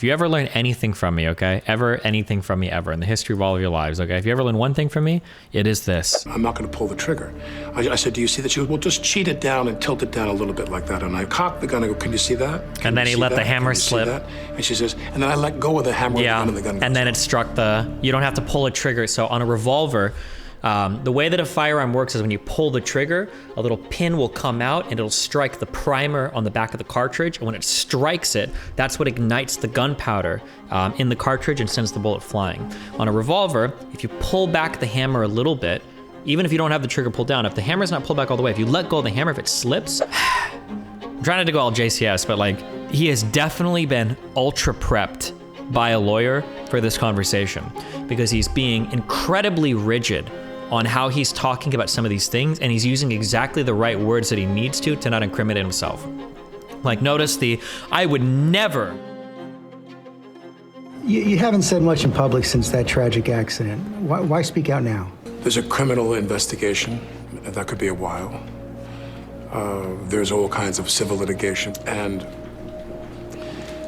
If you ever learn anything from me, okay? Anything from me ever in the history of all of your lives, okay? If you ever learn one thing from me, it is this. I'm not going to pull the trigger. I said, do you see that? She goes, well, just cheat it down and tilt it down a little bit like that. And I cocked the gun. I go, can you see that? And then he let the hammer slip. And she says, and then I let go of the hammer and the gun goes and then it struck you don't have to pull a trigger. So on a revolver, the way that a firearm works is when you pull the trigger, a little pin will come out and it'll strike the primer on the back of the cartridge. And when it strikes it, that's what ignites the gunpowder in the cartridge and sends the bullet flying. On a revolver, if you pull back the hammer a little bit, even if you don't have the trigger pulled down, if the hammer's not pulled back all the way, if you let go of the hammer, if it slips, I'm trying not to go all JCS, but like, he has definitely been ultra prepped by a lawyer for this conversation because he's being incredibly rigid on how he's talking about some of these things, and he's using exactly the right words that he needs to not incriminate himself. Like, notice I would never. You haven't said much in public since that tragic accident. Why speak out now? There's a criminal investigation. That could be a while. There's all kinds of civil litigation, and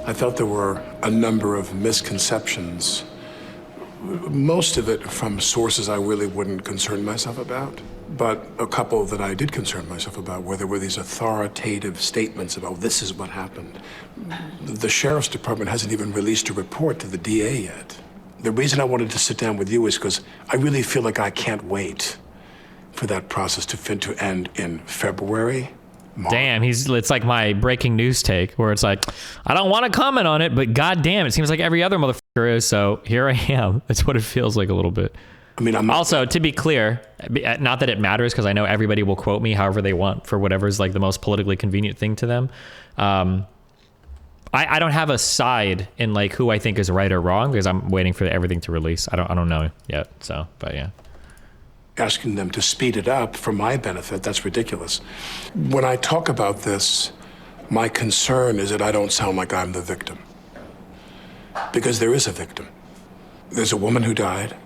I felt there were a number of misconceptions, most of it from sources I really wouldn't concern myself about, but a couple that I did concern myself about, where there were these authoritative statements about this is what happened. The sheriff's department hasn't even released a report to the DA yet. The reason I wanted to sit down with you is because I really feel like I can't wait for that process to end in February. March. Damn, it's like my breaking news take where it's like, I don't want to comment on it, but goddamn, it seems like every other motherfucker is, so here I am. That's what it feels like a little bit. I mean, also, to be clear, not that it matters because I know everybody will quote me however they want for whatever's like the most politically convenient thing to them. I don't have a side in like who I think is right or wrong because I'm waiting for everything to release. I don't know yet. So, but yeah. Asking them to speed it up for my benefit, that's ridiculous. When I talk about this, my concern is that I don't sound like I'm the victim. Because there is a victim. There's a woman who died,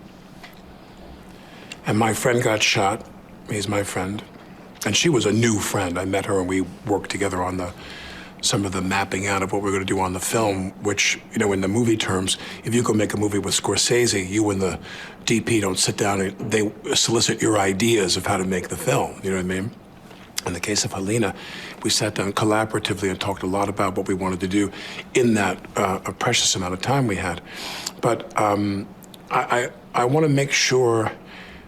and my friend got shot. He's my friend. And she was a new friend. I met her and we worked together on some of the mapping out of what we're going to do on the film, which, you know, in the movie terms, if you go make a movie with Scorsese, you and the DP don't sit down and they solicit your ideas of how to make the film, you know what I mean? In the case of Halyna, we sat down collaboratively and talked a lot about what we wanted to do in that a precious amount of time we had. But I want to make sure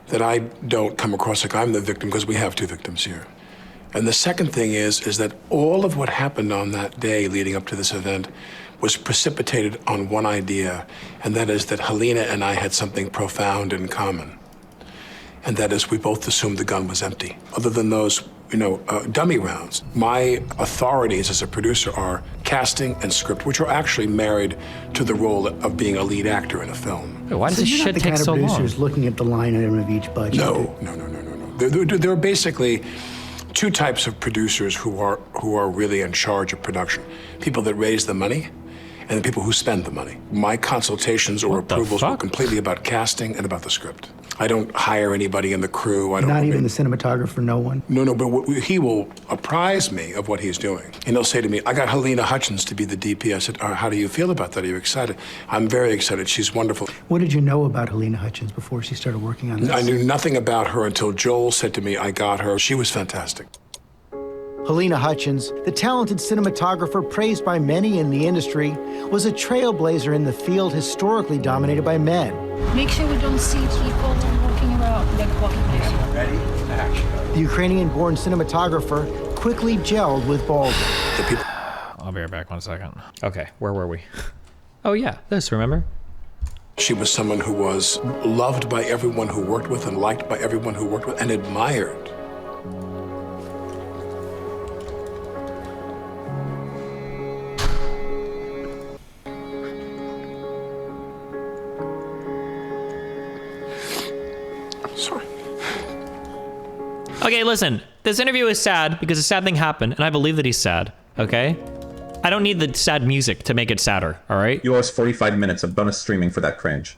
that I don't come across like I'm the victim, because we have two victims here. And the second thing is that all of what happened on that day leading up to this event was precipitated on one idea, and that is that Halyna and I had something profound in common. And that is, we both assumed the gun was empty. Other than those, dummy rounds. My authorities as a producer are casting and script, which are actually married to the role of being a lead actor in a film. Why does this shit take so long? You're not the kind of producer who's looking at the line item of each budget. No. There are basically two types of producers who are really in charge of production. People that raise the money and the people who spend the money. My consultations or approvals were completely about casting and about the script. I don't hire anybody in the crew. Not even the cinematographer, no one? No, but he will apprise me of what he's doing. And he'll say to me, I got Halyna Hutchins to be the DP. I said, how do you feel about that? Are you excited? I'm very excited. She's wonderful. What did you know about Halyna Hutchins before she started working on this? I knew nothing about her until Joel said to me, I got her. She was fantastic. Halyna Hutchins, the talented cinematographer praised by many in the industry, was a trailblazer in the field historically dominated by men. Make sure we don't see people walking around like walking places. Ready? Action. The Ukrainian-born cinematographer quickly gelled with Baldwin. I'll be right back, 1 second. Okay, where were we? Oh yeah, this, remember? She was someone who was loved by everyone who worked with and liked by everyone who worked with and admired. Sorry. Okay, listen, this interview is sad because a sad thing happened, and I believe that he's sad, okay? I don't need the sad music to make it sadder, all right? You owe us 45 minutes of bonus streaming for that cringe.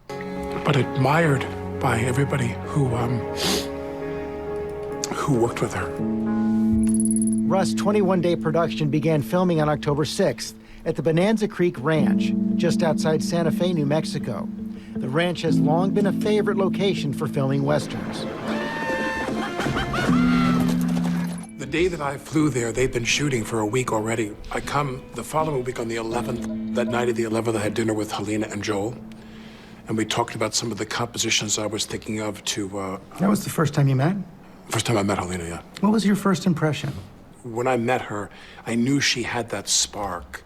But admired by everybody who worked with her. Rust's 21-day production began filming on October 6th, at the Bonanza Creek Ranch, just outside Santa Fe, New Mexico. The ranch has long been a favorite location for filming Westerns. The day that I flew there, they'd been shooting for a week already. I come the following week on the 11th. That night of the 11th, I had dinner with Halyna and Joel, and we talked about some of the compositions I was thinking of to... That was the first time you met? First time I met Halyna, yeah. What was your first impression? When I met her, I knew she had that spark.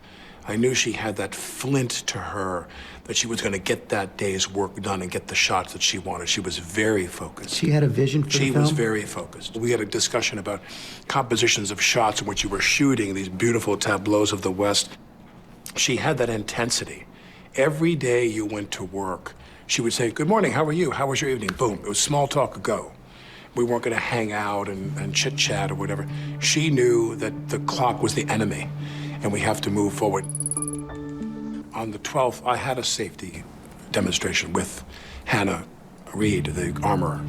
I knew she had that flint to her, that she was going to get that day's work done and get the shots that she wanted. She was very focused. She had a vision for the film? She was very focused. We had a discussion about compositions of shots in which you were shooting these beautiful tableaus of the West. She had that intensity. Every day you went to work, she would say, "Good morning, how are you? How was your evening?" Boom, it was small talk, go. We weren't going to hang out and chit-chat or whatever. She knew that the clock was the enemy, and we have to move forward. On the 12th, I had a safety demonstration with Hannah Reed, the armourer.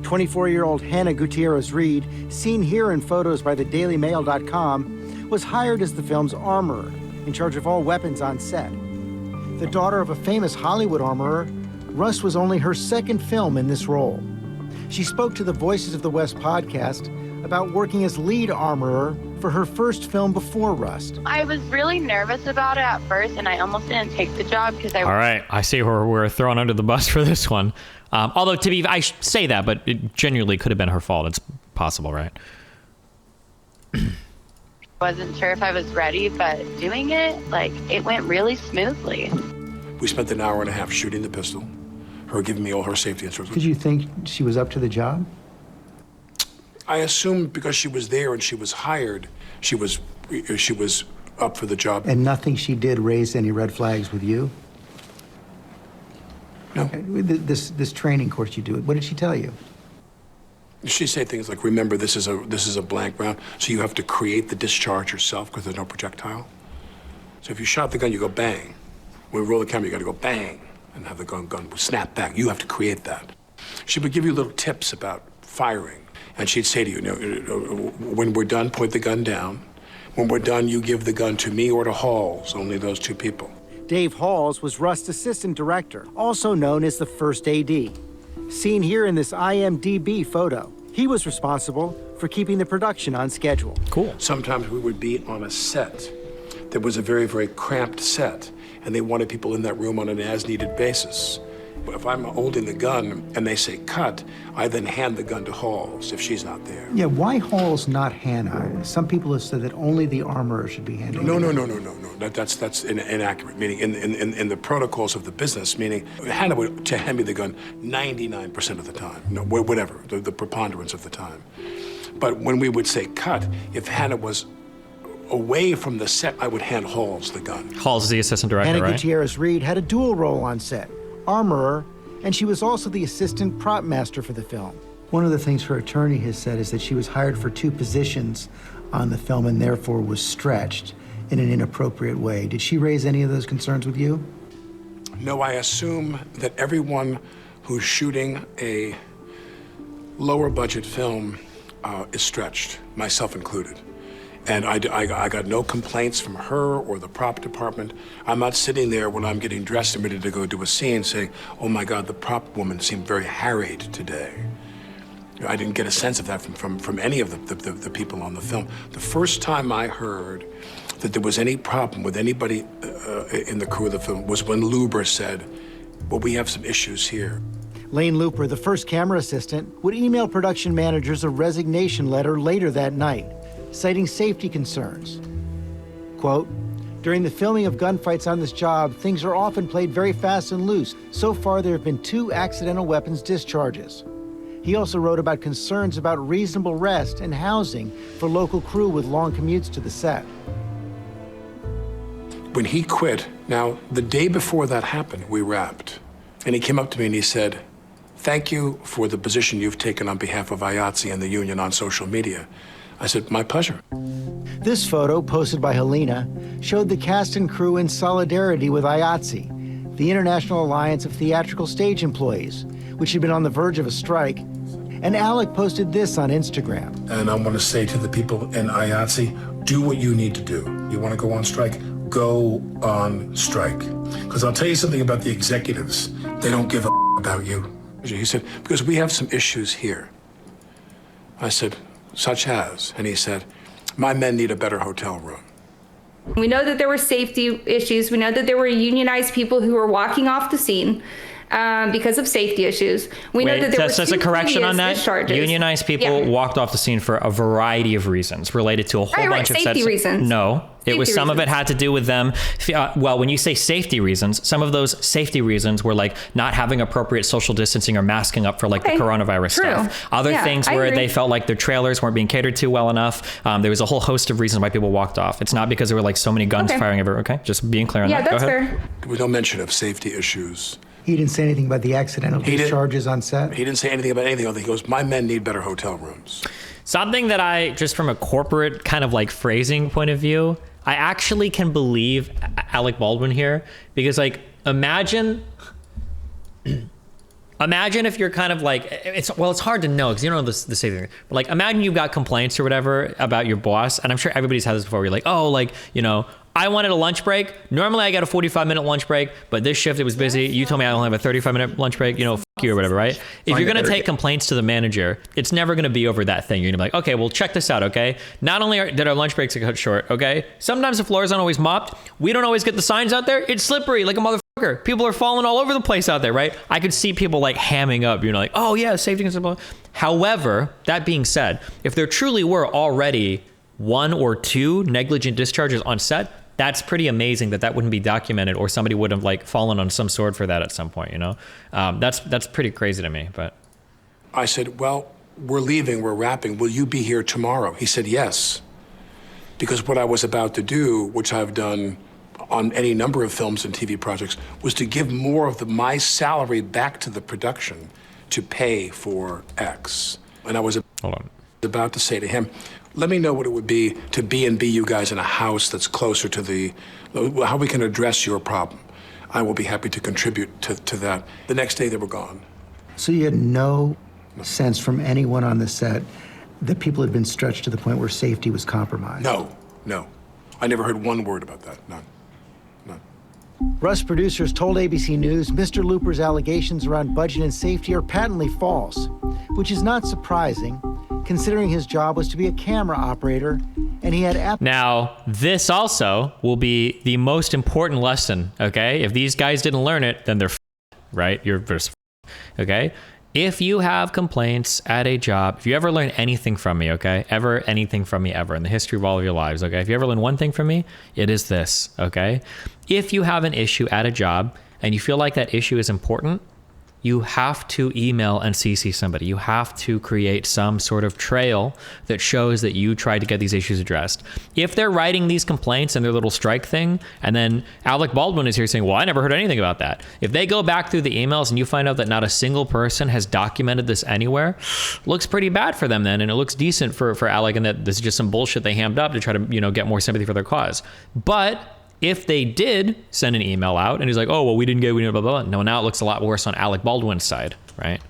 24-year-old Hannah Gutierrez-Reed, seen here in photos by the DailyMail.com, was hired as the film's armourer, in charge of all weapons on set. The daughter of a famous Hollywood armourer, Rust was only her second film in this role. She spoke to the Voices of the West podcast about working as lead armorer for her first film before Rust. I was really nervous about it at first, and I almost didn't take the job because All right, I see we're thrown under the bus for this one. Although, I say that, but it genuinely could have been her fault. It's possible, right? wasn't sure if I was ready, but doing it, it went really smoothly. We spent an hour and a half shooting the pistol, her giving me all her safety instructions. Did you think she was up to the job? I assumed because she was there and she was hired, she was up for the job. And nothing she did raised any red flags with you? No. Okay. This training course you do, what did she tell you? She'd say things like, remember, this is a blank round, so you have to create the discharge yourself because there's no projectile. So if you shot the gun, you go bang. When we roll the camera, you got to go bang and have the gun snap back. You have to create that. She would give you little tips about firing. And she'd say to you, when we're done, point the gun down. When we're done, you give the gun to me or to Halls, only those two people. Dave Halls was Rust's assistant director, also known as the first AD. Seen here in this IMDb photo, he was responsible for keeping the production on schedule. Cool. Sometimes we would be on a set that was a very, very cramped set, and they wanted people in that room on an as-needed basis. If I'm holding the gun and they say cut, I then hand the gun to Halls if she's not there. Yeah, why Halls, not Hannah? Some people have said that only the armorer should be handling No. it. That's inaccurate. Meaning, in the protocols of the business, meaning Hannah would hand me the gun 99% of the time. No, whatever, the preponderance of the time. But when we would say cut, if Hannah was away from the set, I would hand Halls the gun. Halls is the assistant director, Hannah right? Gutierrez-Reed had a dual role on set, armorer, and she was also the assistant prop master for the film. One of the things her attorney has said is that she was hired for 2 positions on the film and therefore was stretched in an inappropriate way. Did she raise any of those concerns with you? No, I assume that everyone who's shooting a lower budget film is stretched, myself included. And I got no complaints from her or the prop department. I'm not sitting there when I'm getting dressed and ready to go do a scene saying, oh my God, the prop woman seemed very harried today. I didn't get a sense of that from any of the people on the film. The first time I heard that there was any problem with anybody in the crew of the film was when Luper said, well, we have some issues here. Lane Luper, the first camera assistant, would email production managers a resignation letter later that night, citing safety concerns. Quote, during the filming of gunfights on this job, things are often played very fast and loose. So far, there have been 2 accidental weapons discharges. He also wrote about concerns about reasonable rest and housing for local crew with long commutes to the set. When he quit, now, the day before that happened, we wrapped. And he came up to me and he said, thank you for the position you've taken on behalf of IATSE and the union on social media. I said, my pleasure. This photo, posted by Halyna, showed the cast and crew in solidarity with IATSE, the International Alliance of Theatrical Stage Employees, which had been on the verge of a strike. And Alec posted this on Instagram. And I want to say to the people in IATSE, do what you need to do. You want to go on strike? go on strike. Because I'll tell you something about the executives. They don't give a about you. He said, because we have some issues here. I said, such as? And he said, my men need a better hotel room. We know that there were safety issues. We know that there were unionized people who were walking off the scene because of safety issues. We know that there that's were a correction on that. discharges. Unionized people walked off the scene for a variety of reasons related to a whole bunch of safety reasons. No, it was some of it had to do with them. Well, when you say safety reasons, some of those safety reasons were like not having appropriate social distancing or masking up for like the coronavirus stuff. Other things where they felt like their trailers weren't being catered to well enough. There was a whole host of reasons why people walked off. It's not because there were like so many guns firing everywhere. Okay, just being clear on that. Yeah, that's Go ahead. fair. There was no mention of safety issues. He didn't say anything about the accidental discharges on set? He didn't say anything about anything else. He goes, my men need better hotel rooms. Something that I, just from a corporate kind of like phrasing point of view, I actually can believe Alec Baldwin here, because like imagine if you're kind of like, it's hard to know because you don't know the same thing, but like imagine you've got complaints or whatever about your boss, and I'm sure everybody's had this before, where you're like, oh, like, you know, I wanted a lunch break. Normally I got a 45-minute lunch break, but this shift it was busy. You told me I only have a 35-minute lunch break, you know, f you or whatever, right? If you're gonna take complaints to the manager, it's never gonna be over that thing. You're gonna be like, okay, well, check this out, okay? Not only did our lunch breaks get cut short, okay? Sometimes the floors aren't always mopped. We don't always get the signs out there. It's slippery like a motherfucker. People are falling all over the place out there, right? I could see people like hamming up, you know, like, oh yeah, safety and stuff. However, that being said, if there truly were already 1 or 2 negligent discharges on set, that's pretty amazing that wouldn't be documented, or somebody would have like fallen on some sword for that at some point, you know? That's pretty crazy to me, but. I said, well, we're leaving, we're wrapping. Will you be here tomorrow? He said, yes. Because what I was about to do, which I've done on any number of films and TV projects, was to give more of my salary back to the production to pay for X. And I was about to say to him, let me know what it would be to B&B you guys in a house that's closer to how we can address your problem. I will be happy to contribute to that. The next day they were gone. So you had no sense from anyone on the set that people had been stretched to the point where safety was compromised? No. I never heard one word about that, none. Rust producers told ABC News Mr. Luper's allegations around budget and safety are patently false, which is not surprising, considering his job was to be a camera operator, and he had... Now, this also will be the most important lesson, okay? If these guys didn't learn it, then they're right? You're just okay? If you have complaints at a job, if you ever learn anything from me, okay? Anything from me ever in the history of all of your lives, okay? If you ever learn one thing from me, it is this, okay? If you have an issue at a job and you feel like that issue is important, you have to email and CC somebody. You have to create some sort of trail that shows that you tried to get these issues addressed. If they're writing these complaints and their little strike thing, and then Alec Baldwin is here saying, well, I never heard anything about that. If they go back through the emails and you find out that not a single person has documented this anywhere, looks pretty bad for them then, and it looks decent for Alec, and that this is just some bullshit they hammed up to try to, you know, get more sympathy for their cause. But if they did send an email out and he's like, oh, well, we didn't blah, blah, blah. No, now it looks a lot worse on Alec Baldwin's side, right?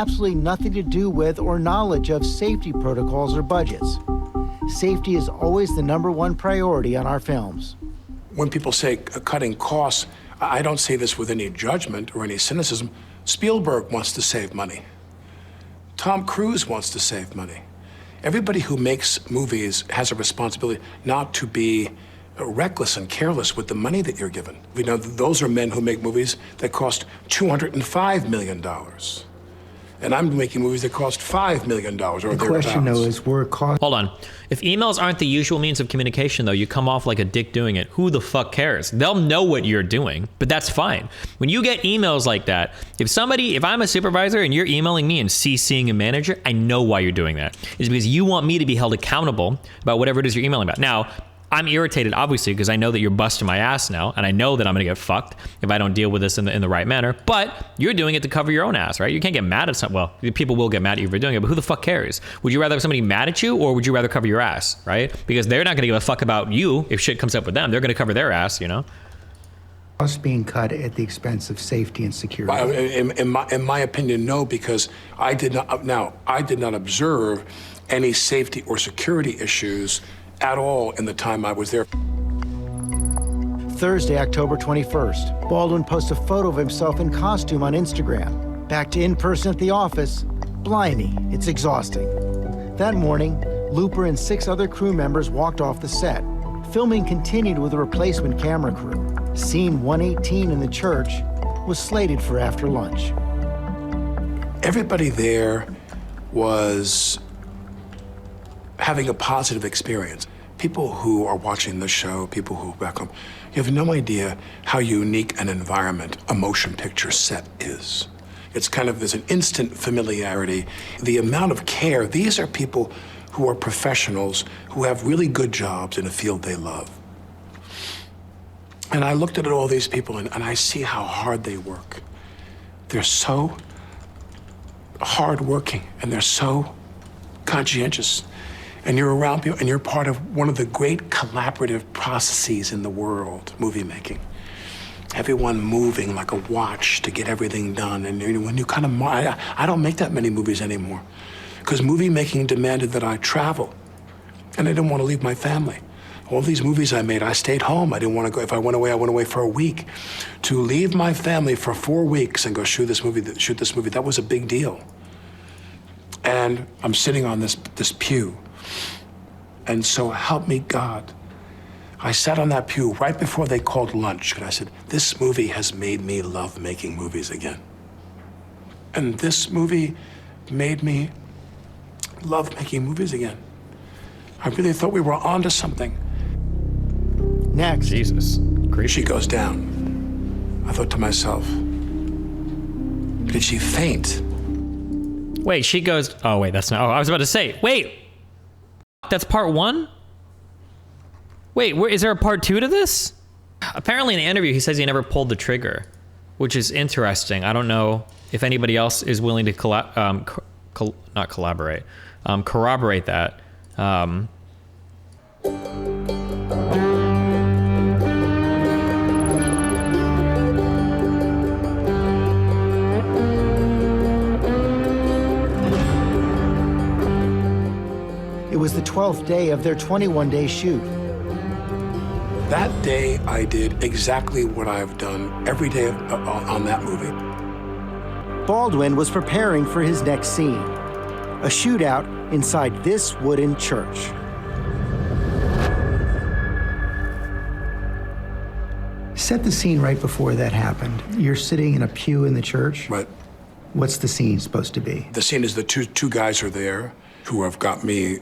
Absolutely nothing to do with or knowledge of safety protocols or budgets. Safety is always the #1 priority on our films. When people say cutting costs, I don't say this with any judgment or any cynicism. Spielberg wants to save money. Tom Cruise wants to save money. Everybody who makes movies has a responsibility not to be reckless and careless with the money that you're given. You know, those are men who make movies that cost $205 million. And I'm making movies that cost $5 million or thereabouts. The question, though, is Hold on. If emails aren't the usual means of communication, though, you come off like a dick doing it. Who the fuck cares? They'll know what you're doing, but that's fine. When you get emails like that, if I'm a supervisor and you're emailing me and CCing a manager, I know why you're doing that. It's because you want me to be held accountable about whatever it is you're emailing about. Now, I'm irritated, obviously, because I know that you're busting my ass now, and I know that I'm going to get fucked if I don't deal with this in the right manner, but you're doing it to cover your own ass, right? You can't get mad at well, people will get mad at you for doing it, but who the fuck cares? Would you rather have somebody mad at you, or would you rather cover your ass, right? Because they're not going to give a fuck about you if shit comes up with them. They're going to cover their ass, you know? Costs being cut at the expense of safety and security. In my opinion, no, because I did not observe any safety or security issues at all in the time I was there. Thursday, October 21st, Baldwin posts a photo of himself in costume on Instagram. Back to in person at the office. Blimey, it's exhausting. That morning, Luper and 6 other crew members walked off the set. Filming continued with a replacement camera crew. Scene 118 in the church was slated for after lunch. Everybody there was having a positive experience. People who are watching the show, people who are back home, you have no idea how unique an environment a motion picture set is. It's kind of, there's an instant familiarity. The amount of care, these are people who are professionals who have really good jobs in a field they love. And I looked at all these people and I see how hard they work. They're so hardworking and they're so conscientious. And you're around people and you're part of one of the great collaborative processes in the world, movie making. Everyone moving like a watch to get everything done. And when you kind of, I don't make that many movies anymore because movie making demanded that I travel and I didn't want to leave my family. All these movies I made, I stayed home. I didn't want to go. If I went away for a week. To leave my family for 4 weeks and go shoot this movie, that was a big deal. And I'm sitting on this pew. And so help me God. I sat on that pew right before they called lunch, and I said, this movie has made me love making movies again. And this movie made me love making movies again. I really thought we were onto something. Next. Jesus. Creepy. She goes down. I thought to myself, did she faint? Wait, she goes, oh wait, that's not, oh, I was about to say, wait, that's part 1? Wait, is there a part 2 to this? Apparently in the interview, he says he never pulled the trigger, which is interesting. I don't know if anybody else is willing to corroborate that. It was the 12th day of their 21-day shoot. That day, I did exactly what I've done every day on that movie. Baldwin was preparing for his next scene, a shootout inside this wooden church. Set the scene right before that happened. You're sitting in a pew in the church. Right. What's the scene supposed to be? The scene is the two guys are there who have got me,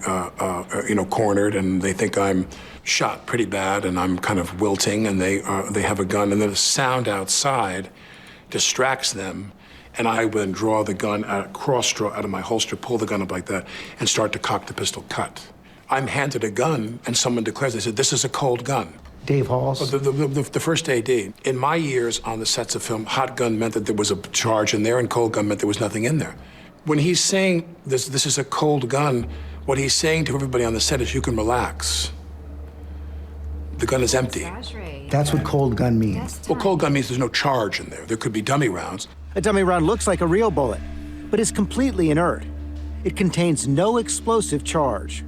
cornered, and they think I'm shot pretty bad, and I'm kind of wilting, and they have a gun, and then the sound outside distracts them, and I then draw the gun, cross-draw out of my holster, pull the gun up like that, and start to cock the pistol, cut. I'm handed a gun, and someone declares, they said, this is a cold gun. Dave Halls? The first AD. In my years on the sets of film, hot gun meant that there was a charge in there, and cold gun meant there was nothing in there. When he's saying this is a cold gun, what he's saying to everybody on the set is you can relax. The gun is empty. That's what cold gun means. Well, cold gun means there's no charge in there. There could be dummy rounds. A dummy round looks like a real bullet, but is completely inert. It contains no explosive charge.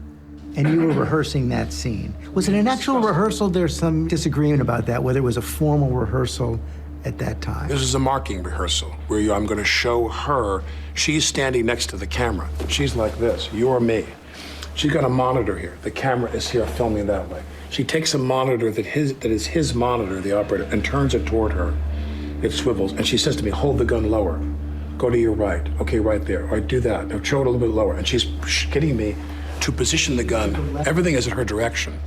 And you were rehearsing that scene. Was it an actual rehearsal? There's some disagreement about that, whether it was a formal rehearsal at that time. This is a marking rehearsal where I'm going to show her. She's standing next to the camera. She's like this. You're me. She's got a monitor here. The camera is here filming that way. She takes a monitor that is his monitor, the operator, and turns it toward her. It swivels, and she says to me, hold the gun lower. Go to your right. Okay, right there. All right, do that. Now, show it a little bit lower. And she's getting me to position the gun. Everything is in her direction.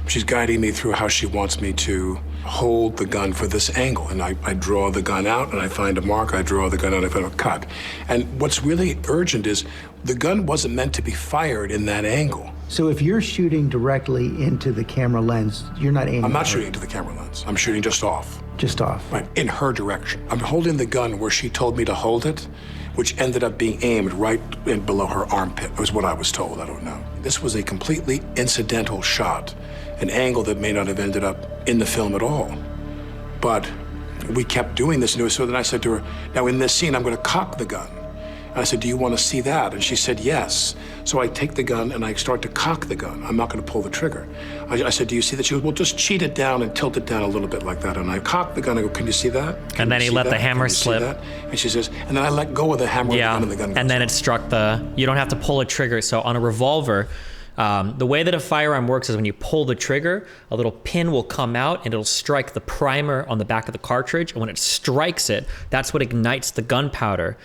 She's guiding me through how she wants me to hold the gun for this angle. And I draw the gun out, and I find a mark. I draw the gun out, I find a cut. And what's really urgent is the gun wasn't meant to be fired in that angle. So if you're shooting directly into the camera lens, you're not aiming. I'm not shooting into the camera lens. I'm shooting just off. Just off. Right, in her direction. I'm holding the gun where she told me to hold it, which ended up being aimed right in below her armpit, was what I was told, I don't know. This was a completely incidental shot, an angle that may not have ended up in the film at all. But we kept doing this, and so then I said to her, now in this scene, I'm gonna cock the gun. I said, do you want to see that? And she said, yes. So I take the gun and I start to cock the gun. I'm not going to pull the trigger. I said, do you see that? She goes, well, just cheat it down and tilt it down a little bit like that. And I cock the gun. I go, can you see that? And then he let the hammer slip. And she says, and then I let go of the hammer and the gun goes and then off. it struck you don't have to pull a trigger. So on a revolver, the way that a firearm works is when you pull the trigger, a little pin will come out and it'll strike the primer on the back of the cartridge. And when it strikes it, that's what ignites the gunpowder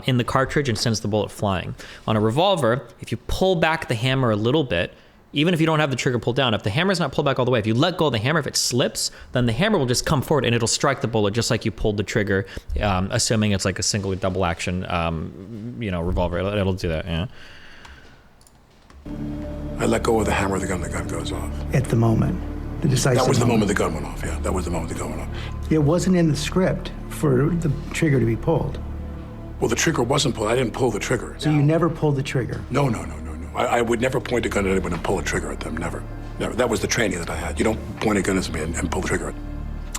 in the cartridge and sends the bullet flying. On a revolver, if you pull back the hammer a little bit, even if you don't have the trigger pulled down, if the hammer's not pulled back all the way, if you let go of the hammer, if it slips, then the hammer will just come forward and it'll strike the bullet just like you pulled the trigger, assuming it's like a single or double action, revolver. It'll do that, yeah. I let go of the hammer, the gun goes off. At the moment, the decisive That was the moment the gun went off, yeah. That was the moment the gun went off. It wasn't in the script for the trigger to be pulled. Well, the trigger wasn't pulled. I didn't pull the trigger. So you never pulled the trigger? No. I would never point a gun at anyone and pull a trigger at them, never. That was the training that I had. You don't point a gun at me and pull the trigger.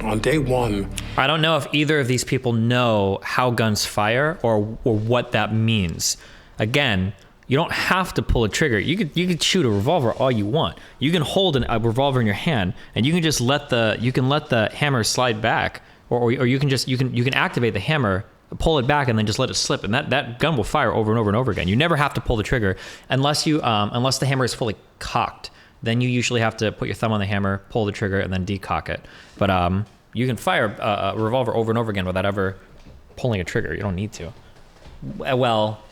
On day one... I don't know if either of these people know how guns fire or what that means. Again, you don't have to pull a trigger. You could shoot a revolver all you want. You can hold a revolver in your hand and you can just let the hammer slide back, or you can activate the hammer, pull it back, and then just let it slip, and that gun will fire over and over and over again. You never have to pull the trigger unless the hammer is fully cocked. Then you usually have to put your thumb on the hammer, pull the trigger, and then decock it. But you can fire a revolver over and over again without ever pulling a trigger. You don't need to. Well,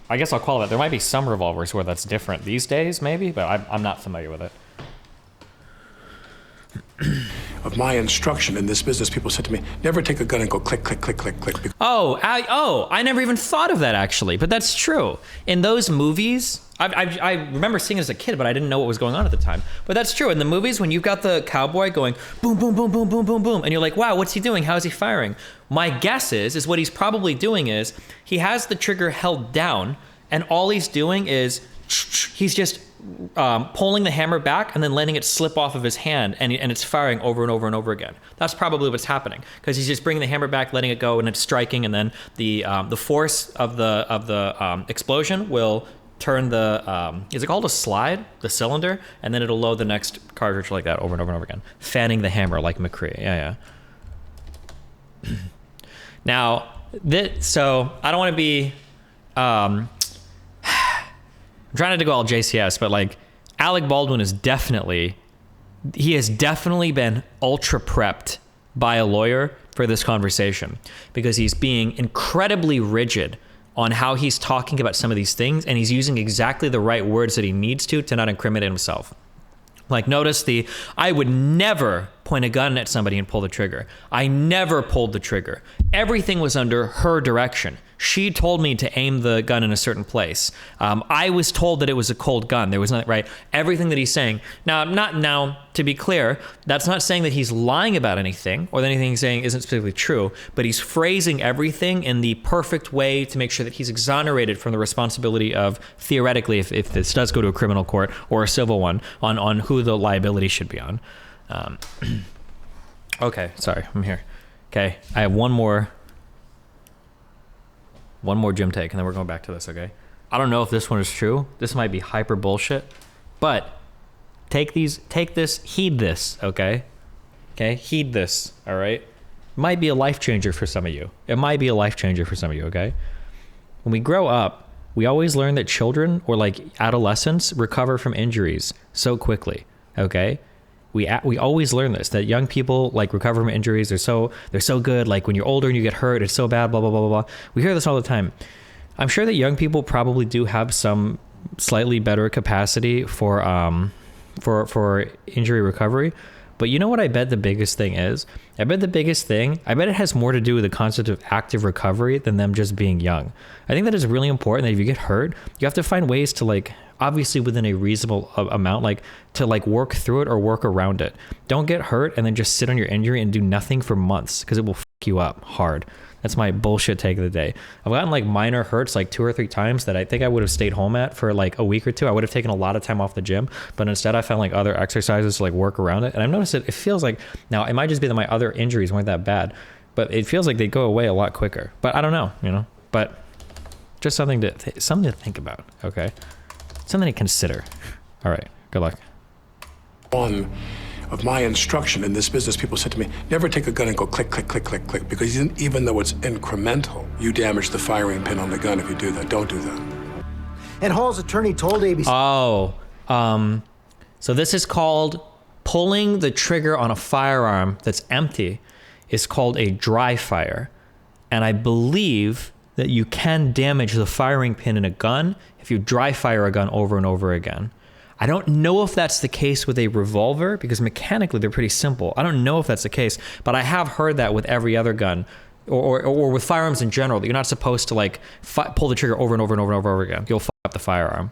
I guess I'll call it. There might be some revolvers where that's different these days, maybe, but I'm not familiar with it. Of my instruction in this business, people said to me, never take a gun and go click, click, click, click, click. I never even thought of that, actually, but that's true. In those movies, I remember seeing it as a kid, but I didn't know what was going on at the time. But that's true. In the movies, when you've got the cowboy going boom, boom, boom, boom, boom, boom, boom, and you're like, wow, what's he doing? How is he firing? My guess is what he's probably doing is he has the trigger held down, and all he's doing is he's just pulling the hammer back and then letting it slip off of his hand, and it's firing over and over and over again. That's probably what's happening, because he's just bringing the hammer back, letting it go, and it's striking, and then the force of the explosion will turn the is it called a slide, the cylinder, and then it'll load the next cartridge like that over and over and over again, fanning the hammer like McCree. Yeah. Now, so I don't want to be I'm trying not to go all JCS, but like Alec Baldwin has definitely been ultra prepped by a lawyer for this conversation, because he's being incredibly rigid on how he's talking about some of these things, and he's using exactly the right words that he needs to not incriminate himself. Like, notice I would never point a gun at somebody and pull the trigger. I never pulled the trigger. Everything was under her direction. She told me to aim the gun in a certain place. I was told that it was a cold gun. There was nothing, right? Everything that he's saying. Now, to be clear, that's not saying that he's lying about anything or that anything he's saying isn't specifically true, but he's phrasing everything in the perfect way to make sure that he's exonerated from the responsibility of, theoretically, if this does go to a criminal court or a civil one, on who the liability should be on. Okay, sorry, I'm here. Okay, I have one more gym take, and then we're going back to this, okay? I don't know if this one is true. This might be hyper bullshit, but heed this, okay? Okay, heed this, all right? It might be a life changer for some of you. Okay? When we grow up, we always learn that children or like adolescents recover from injuries so quickly, okay? We always learn this, that young people like recover from injuries. They're so good. Like when you're older and you get hurt, it's so bad, blah, blah, blah, blah, blah. We hear this all the time. I'm sure that young people probably do have some slightly better capacity for injury recovery. But you know what I bet the biggest thing is? I bet it has more to do with the concept of active recovery than them just being young. I think that is really important, that if you get hurt, you have to find ways to, like, obviously within a reasonable amount, like to like work through it or work around it. Don't get hurt and then just sit on your injury and do nothing for months, because it will fuck you up hard. That's my bullshit take of the day. I've gotten like minor hurts like 2 or 3 times that I think I would have stayed home at for like a week or 2. I would have taken a lot of time off the gym, but instead I found like other exercises to like work around it. And I've noticed it feels like, now it might just be that my other injuries weren't that bad, but it feels like they go away a lot quicker. But I don't know, but just something to think about, okay? Something to consider. All right, good luck. One of my instruction in this business, people said to me, never take a gun and go click, click, click, click, click, because even though it's incremental, you damage the firing pin on the gun if you do that. Don't do that. And Hall's attorney told ABC. So this is called pulling the trigger on a firearm that's empty is called a dry fire. And I believe that you can damage the firing pin in a gun if you dry fire a gun over and over again. I don't know if that's the case with a revolver because mechanically they're pretty simple. I don't know if that's the case, but I have heard that with every other gun or with firearms in general, that you're not supposed to like pull the trigger over and over and over and over again. You'll fuck up the firearm.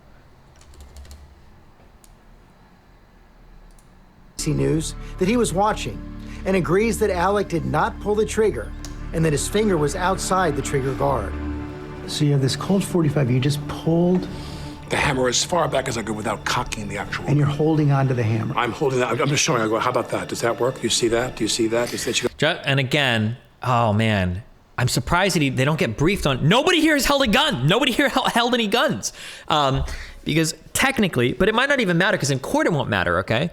News that he was watching and agrees that Alec did not pull the trigger and that his finger was outside the trigger guard. So you have this Colt 45, you just pulled the hammer as far back as I could without cocking the actual and you're gun. Holding onto the hammer. I'm holding that. I'm just showing. I go, how about that? Does that work? You see that? Do you see that? And again, oh man, I'm surprised that they don't get briefed on. Nobody here has held a gun. Nobody here held any guns. Because technically, but it might not even matter because in court it won't matter, okay?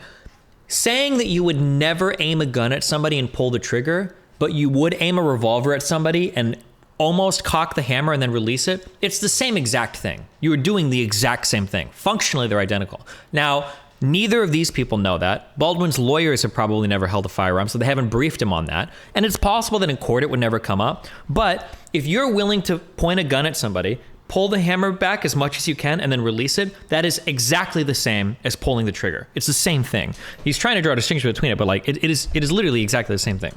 Saying that you would never aim a gun at somebody and pull the trigger, but you would aim a revolver at somebody and almost cock the hammer and then release it, it's the same exact thing. You are doing the exact same thing. Functionally, they're identical. Now, neither of these people know that. Baldwin's lawyers have probably never held a firearm, so they haven't briefed him on that. And it's possible that in court it would never come up. But if you're willing to point a gun at somebody, pull the hammer back as much as you can and then release it, that is exactly the same as pulling the trigger. It's the same thing. He's trying to draw a distinction between it, but like it is literally exactly the same thing.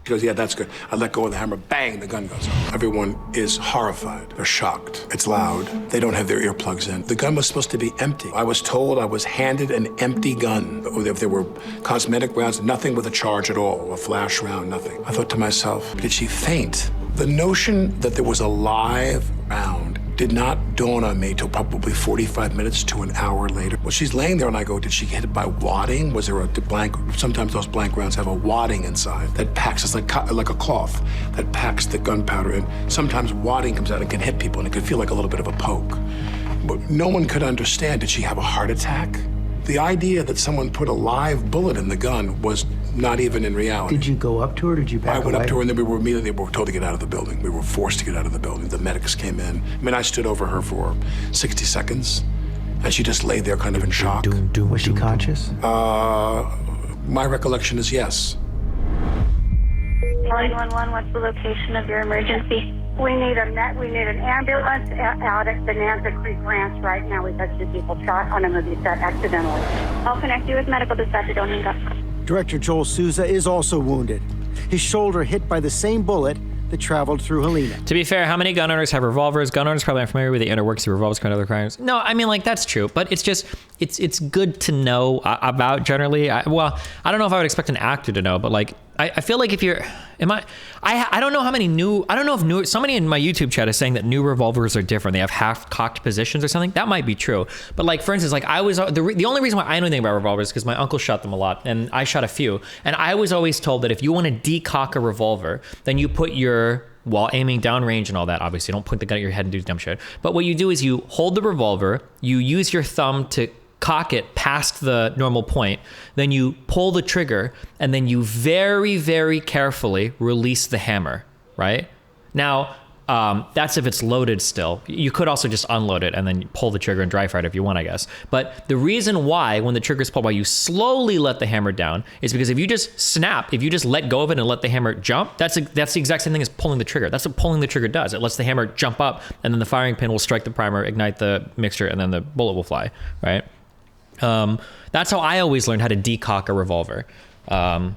He goes, yeah, that's good. I let go of the hammer, bang, the gun goes off. Everyone is horrified. They're shocked. It's loud. They don't have their earplugs in. The gun was supposed to be empty. I was told I was handed an empty gun. If there were cosmetic rounds, nothing with a charge at all, a flash round, nothing. I thought to myself, did she faint? The notion that there was a live round did not dawn on me till probably 45 minutes to an hour later. Well, she's laying there and I go, did she get hit by wadding? Was there a blank? Sometimes those blank rounds have a wadding inside that packs, it's like a cloth that packs the gunpowder. And sometimes wadding comes out and can hit people and it can feel like a little bit of a poke. But no one could understand, did she have a heart attack? The idea that someone put a live bullet in the gun was not even in reality. Did you go up to her or did you back away? I went up to her and then we were told to get out of the building. We were forced to get out of the building. The medics came in. I mean, I stood over her for 60 seconds and she just lay there kind of in shock. Was she conscious? My recollection is yes. 911, what's the location of your emergency? We need an ambulance out at Bonanza Creek Ranch right now. We've had 2 people shot on a movie set accidentally. I'll connect you with medical dispatcher. Don't hang up. Director Joel Souza is also wounded. His shoulder hit by the same bullet that traveled through Halyna. To be fair, how many gun owners have revolvers? Gun owners probably aren't familiar with the inner workings of revolvers, kind of other crimes. No, I mean, like, that's true, but it's just, it's good to know about generally. I don't know if I would expect an actor to know, but like, I feel like if you're, I don't know how many somebody in my YouTube chat is saying that new revolvers are different. They have half-cocked positions or something. That might be true. But like, for instance, like the only reason why I know anything about revolvers is because my uncle shot them a lot and I shot a few. And I was always told that if you want to decock a revolver, then you put while aiming downrange and all that, obviously don't point the gun at your head and do dumb shit. But what you do is you hold the revolver, you use your thumb to cock it past the normal point, then you pull the trigger, and then you very, very carefully release the hammer, right? Now, that's if it's loaded still. You could also just unload it and then pull the trigger and dry fire it if you want, I guess. But the reason why, when the trigger's pulled, why you slowly let the hammer down is because if you just let go of it and let the hammer jump, that's the exact same thing as pulling the trigger. That's what pulling the trigger does. It lets the hammer jump up, and then the firing pin will strike the primer, ignite the mixture, and then the bullet will fly, right? That's how I always learned how to decock a revolver. But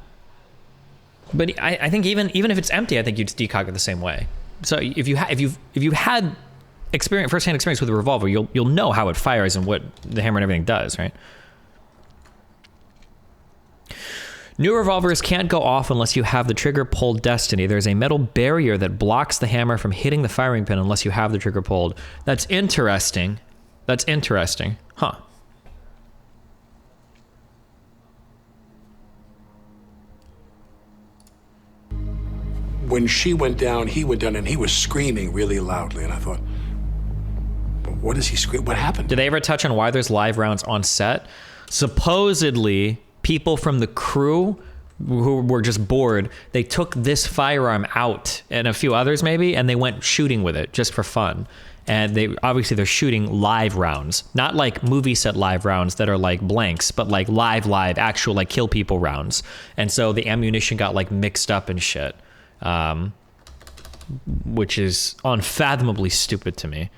I think even if it's empty, I think you just decock it the same way. So if you've had firsthand experience with a revolver, you'll know how it fires and what the hammer and everything does, right? New revolvers can't go off unless you have the trigger pulled destiny. There's a metal barrier that blocks the hammer from hitting the firing pin unless you have the trigger pulled. That's interesting. Huh. when she went down, he went down, and he was screaming really loudly. And I thought, what is he screaming? What happened? Did they ever touch on why there's live rounds on set? Supposedly, people from the crew who were just bored, they took this firearm out and a few others maybe, and they went shooting with it just for fun. And they're shooting live rounds, not like movie set live rounds that are like blanks, but like live, actual like kill people rounds. And so the ammunition got like mixed up and shit, which is unfathomably stupid to me.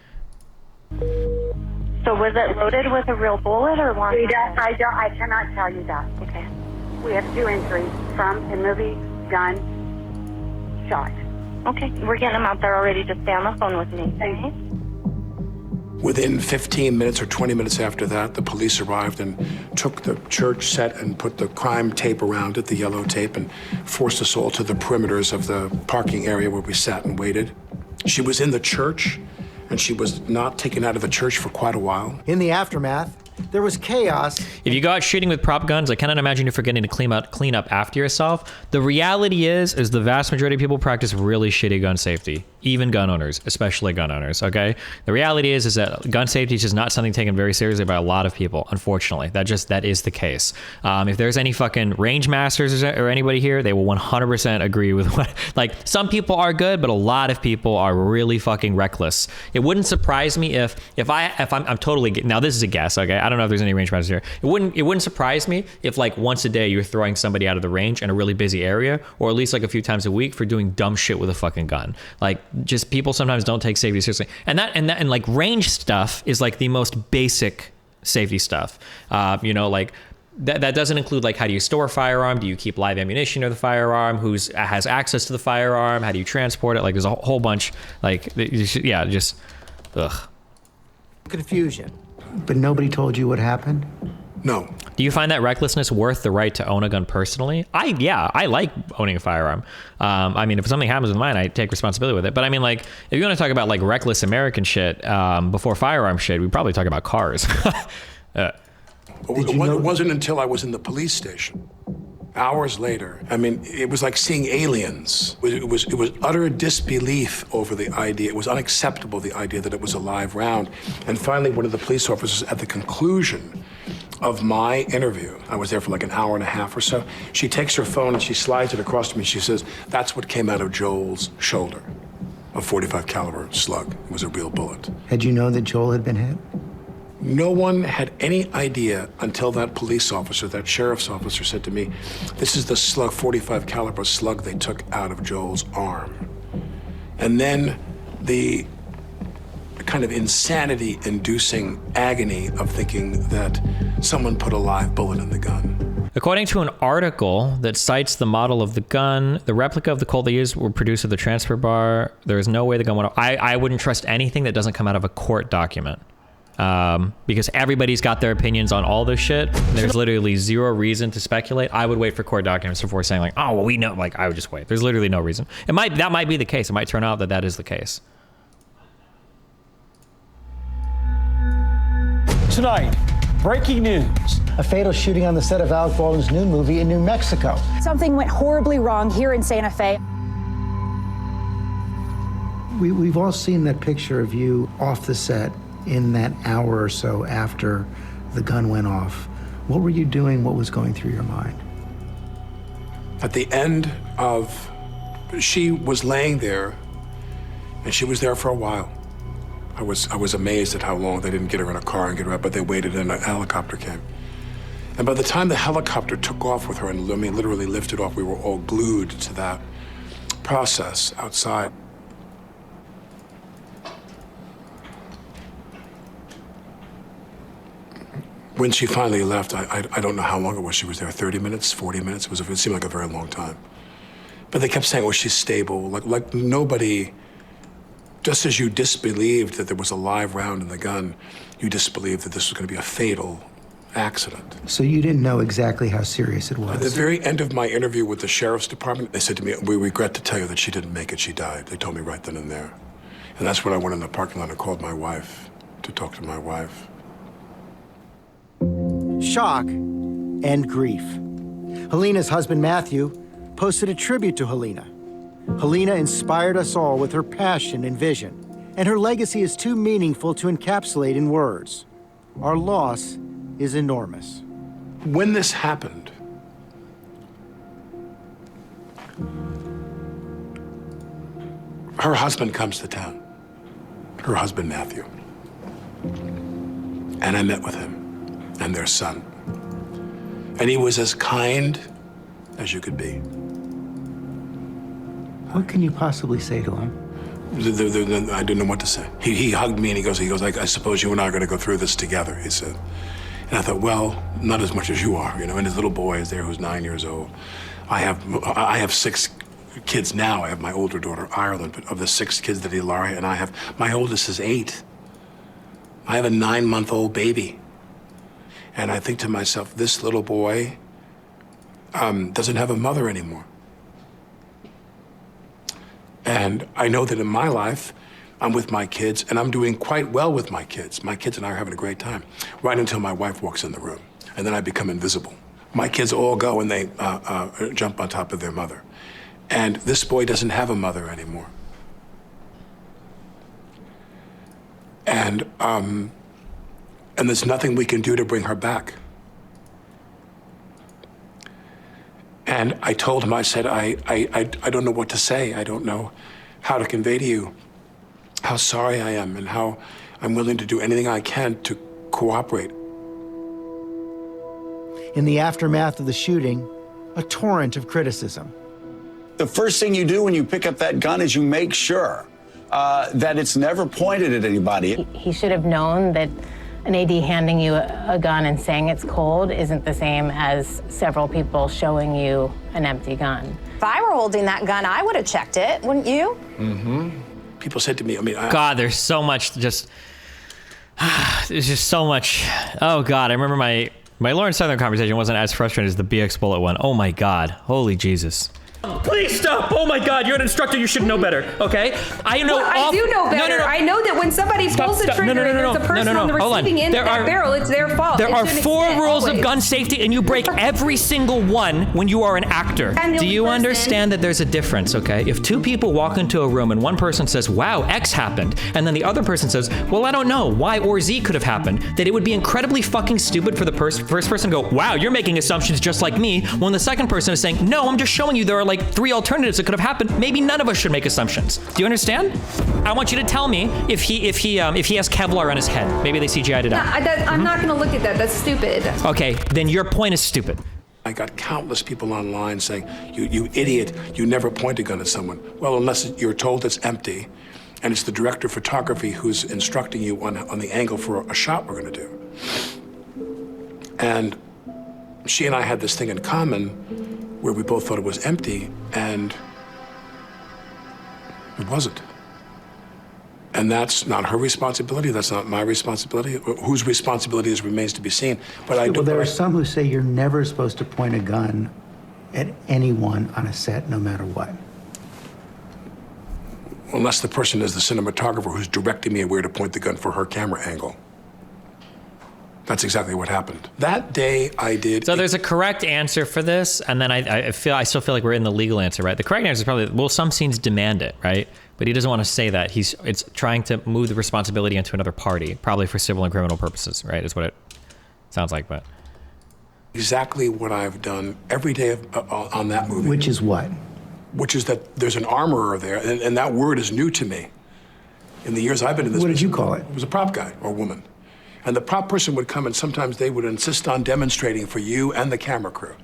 So was it loaded with a real bullet or long? I cannot tell you that. Okay. We have 2 injuries from a movie gun shot. Okay, we're getting them out there already. Just stay on the phone with me. Thank you. Within 15 minutes or 20 minutes after that, the police arrived and took the church set and put the crime tape around it, the yellow tape, and forced us all to the perimeters of the parking area where we sat and waited. She was in the church, and she was not taken out of the church for quite a while. In the aftermath, there was chaos. If you go out shooting with prop guns, I cannot imagine you're forgetting to clean up after yourself. The reality is the vast majority of people practice really shitty gun safety, even gun owners, especially gun owners, okay? The reality is that gun safety is just not something taken very seriously by a lot of people, unfortunately. That is the case. If there's any fucking range masters or anybody here, they will 100% agree with what, like, some people are good, but a lot of people are really fucking reckless. It wouldn't surprise me if I'm totally, now this is a guess, okay? I don't know if there's any range masters here. It wouldn't surprise me if like once a day you're throwing somebody out of the range in a really busy area, or at least like a few times a week for doing dumb shit with a fucking gun. Like, just people sometimes don't take safety seriously. And like range stuff is like the most basic safety stuff. Like that doesn't include like, how do you store a firearm? Do you keep live ammunition of the firearm? Who has access to the firearm? How do you transport it? Like, there's a whole bunch, like, ugh. Confusion. But nobody told you what happened? No. Do you find that recklessness worth the right to own a gun personally? I like owning a firearm. If something happens with mine, I take responsibility with it. But I mean, like, if you want to talk about like reckless American shit before firearm shit, we probably talk about cars. It wasn't until I was in the police station, hours later. It was like seeing aliens. It was utter disbelief over the idea. It was unacceptable, the idea that it was a live round. And finally, one of the police officers, at the conclusion of my interview, I was there for like an hour and a half or so, she takes her phone and she slides it across to me. She says, "That's what came out of Joel's shoulder, a .45 caliber slug. It was a real bullet." Had you known that Joel had been hit? No one had any idea until that police officer, that sheriff's officer, said to me, "This is the slug, .45 caliber slug they took out of Joel's arm." And then the kind of insanity-inducing agony of thinking that someone put a live bullet in the gun. According to an article that cites the model of the gun, the replica of the Colt they used were produced at the transfer bar. There is no way the gun went off. I wouldn't trust anything that doesn't come out of a court document. Because everybody's got their opinions on all this shit. There's literally zero reason to speculate. I would wait for court documents before saying like, oh, well, we know. Like, I would just wait. There's literally no reason. That might be the case. It might turn out that is the case. Tonight, breaking news. A fatal shooting on the set of Alec Baldwin's new movie in New Mexico. Something went horribly wrong here in Santa Fe. We've all seen that picture of you off the set in that hour or so after the gun went off. What were you doing? What was going through your mind? At the end of, she was laying there, and she was there for a while. I was amazed at how long they didn't get her in a car and get her up, but they waited and a helicopter came. And by the time the helicopter took off with her and literally lifted off, we were all glued to that process outside. When she finally left, I don't know how long it was she was there, 30 minutes, 40 minutes? It seemed like a very long time. But they kept saying, well, she's stable. Like nobody, just as you disbelieved that there was a live round in the gun, you disbelieved that this was going to be a fatal accident. So you didn't know exactly how serious it was? At the very end of my interview with the sheriff's department, they said to me, "We regret to tell you that she didn't make it, she died." They told me right then and there. And that's when I went in the parking lot and called my wife to talk to my wife. Shock and grief. Halyna's husband, Matthew, posted a tribute to Halyna. Halyna inspired us all with her passion and vision, and her legacy is too meaningful to encapsulate in words. Our loss is enormous. When this happened, her husband comes to town, her husband, Matthew. And I met with him and their son. And he was as kind as you could be. What can you possibly say to him? I didn't know what to say. He hugged me and he goes, I suppose you and I are going to go through this together, he said. And I thought, well, not as much as you are, you know, and his little boy is there who's 9 years old. I have 6 kids now. I have my older daughter, Ireland, but of the 6 kids that Ilaria and I have, my oldest is 8. I have a 9-month-old baby. And I think to myself, this little boy doesn't have a mother anymore. And I know that in my life, I'm with my kids, and I'm doing quite well with my kids. My kids and I are having a great time, right until my wife walks in the room, and then I become invisible. My kids all go and they jump on top of their mother. And this boy doesn't have a mother anymore. And there's nothing we can do to bring her back. And I told him, I said, I don't know what to say. I don't know how to convey to you how sorry I am and how I'm willing to do anything I can to cooperate. In the aftermath of the shooting, a torrent of criticism. The first thing you do when you pick up that gun is you make sure that it's never pointed at anybody. He should have known that an AD handing you a gun and saying it's cold isn't the same as several people showing you an empty gun. If I were holding that gun, I would have checked it, wouldn't you? Mm-hmm. People said to me, God, there's so much there's just so much. Oh God, I remember my Lawrence Southern conversation wasn't as frustrating as the BX Bullet one. Oh my God, holy Jesus. Please stop! Oh my God, you're an instructor. You should know better. Okay, I know. I do know better. No. I know that when somebody pulls the trigger and there's a person on the receiving end of that barrel, it's their fault. There are 4 rules of gun safety, and you break every single one when you are an actor. Do you understand that there's a difference? Okay, if 2 people walk into a room and one person says, "Wow, X happened," and then the other person says, "Well, I don't know. Y or Z could have happened," that it would be incredibly fucking stupid for the first person to go, "Wow, you're making assumptions just like me," when the second person is saying, "No, I'm just showing you there are like 3 alternatives that could have happened. Maybe none of us should make assumptions." Do you understand? I want you to tell me if he has Kevlar on his head. Maybe they CGI'd it out. I'm not going to look at that. That's stupid. Okay, then your point is stupid. I got countless people online saying, you idiot, you never point a gun at someone. Well, unless you're told it's empty, and it's the director of photography who's instructing you on the angle for a shot we're going to do. And she and I had this thing in common where we both thought it was empty, and it wasn't. And that's not her responsibility, that's not my responsibility. Whose responsibility is remains to be seen. But I do. Well, there are some who say you're never supposed to point a gun at anyone on a set, no matter what. Unless the person is the cinematographer who's directing me where to point the gun for her camera angle. That's exactly what happened. That day I did. So there's a correct answer for this, and then I still feel like we're in the legal answer, right? The correct answer is probably, well, some scenes demand it, right? But he doesn't want to say that. It's trying to move the responsibility into another party, probably for civil and criminal purposes, right? Is what it sounds like, but. Exactly what I've done every day on that movie. Which is what? Which is that there's an armourer there, and that word is new to me. In the years I've been in this business. What did you call it? It was a prop guy or woman. And the prop person would come, and sometimes they would insist on demonstrating for you and the camera crew.